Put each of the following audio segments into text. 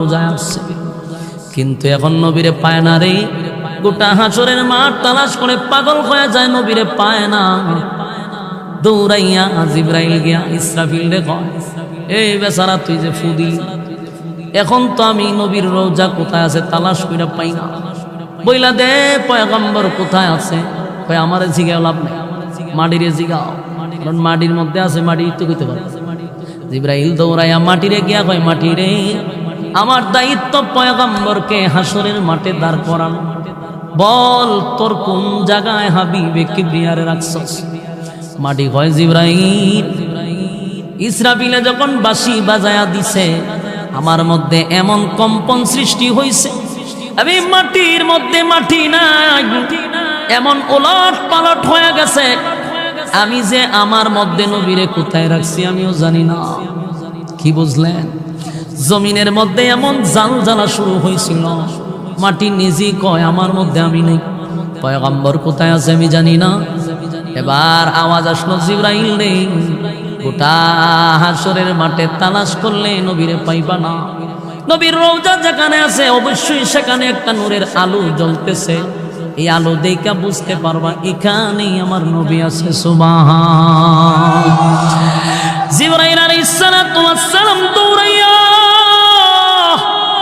রোজায় আসছে, কিন্তু এখন নবীরে পায় না রে। গোটা হাসরের মাঠ তালাশ করে পাগল হয়ে যায়, নবীরে পায় না। দৌড়াইয়া জিবরাইল গিয়া ইসরাফিল রে কয়, এই বেচারা তুই যে ফুদি, এখন তো আমি নবীর রোজা কোথায় আছে তালাশ কইরা পাই না, বইলা দে পয়গম্বর কোথায় আছে। কয় আমারে জিগাও লাভ নাই, মাটিরে জিগাও, কারণ মাটির মধ্যে আছে, মাটি তো কইতে পারে। জিবরাইল দৌড়াইয়া মাটিরে গিয়া কয়, মাটিরে আমার দায়িত্ব পয়গম্বরকে হাসরের মাঠে দাঁড় করানো, বল তোর কোন জায়গায় হাবিবে কিবরিয়ারে রাখছস। মাটি কয়, জিবরাইল ইসরাফিলে যখন বাঁশি বাজায়া দিছে আমার মধ্যে এমন কম্পন সৃষ্টি হইছে, আমি মাটির মধ্যে মাটি নাই, এমন ওলট পালট হয়ে গেছে, আমি যে আমার মধ্যে নবীরে কোথায় রাখছি আমিও জানি না। কি বুঝলেন? জমিনের মধ্যে এমন জাল জ্বালা শুরু হয়েছিল, মাটি নিজেই কয় আমার মধ্যে আমি নেই, পয়গম্বর কোথায় আছে আমি জানি না। এবার আওয়াজ আসলো, জিবরাইল নেই, গোটা হাসরের মাঠে তালাশ করলে নবীরে পাইবা না। নবীর রওজা যেখানে আছে অবশ্যই সেখানে একটা নূরের আলো জ্বলতেছে, এই আলো দেখা বুঝতে পারবা এখানেই আমার নবী আছে। সুবহান। জিবরাইল আলাইহিস সালাতু ওয়াস সালাম দৌড়াইয়া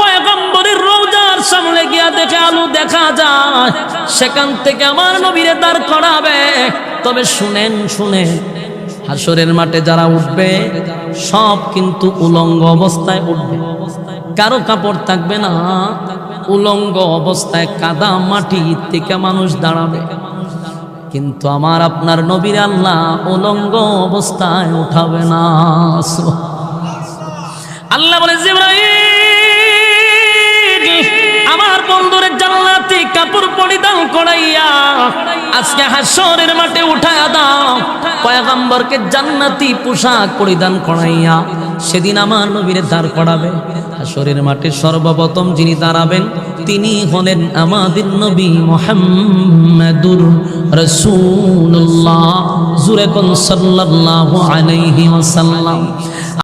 পয়গম্বরের রওজার সামনে গিয়া দেখে আলো দেখা যায়, সেখান থেকে আমার নবীরে দাঁড় করাবে। তবে শুনেন, হাসরের মাঠে যারা উঠবে সব কিন্তু উলঙ্গ অবস্থায় উঠবে, কারো কাপড় থাকবে না, উলঙ্গ অবস্থায় কাদা মাটি থেকে মানুষ দাঁড়াবে। কিন্তু আমার আপনার নবীর আল্লাহ উলঙ্গ অবস্থায় উঠাবে না। আল্লাহ বলে, জিবরাইল আমার বন্ধুরে জান্নাতি কাপড় পরিধান করাইয়া আজকে হাসরের মাঠে উঠায়া দাও, পয়গম্বরকে জান্নাতি পোশাক পরিধান করাইয়া সেদিন আমার নবীরে দাঁড় করাবে। হাসরের মাঠে সর্বপ্রথম যিনি দাঁড়াবেন তিনি হলেন আমাদের নবী মুহাম্মাদুর রাসূলুল্লাহ। জুরে কোন সাল্লাল্লাহু আলাইহি ওয়াসাল্লাম।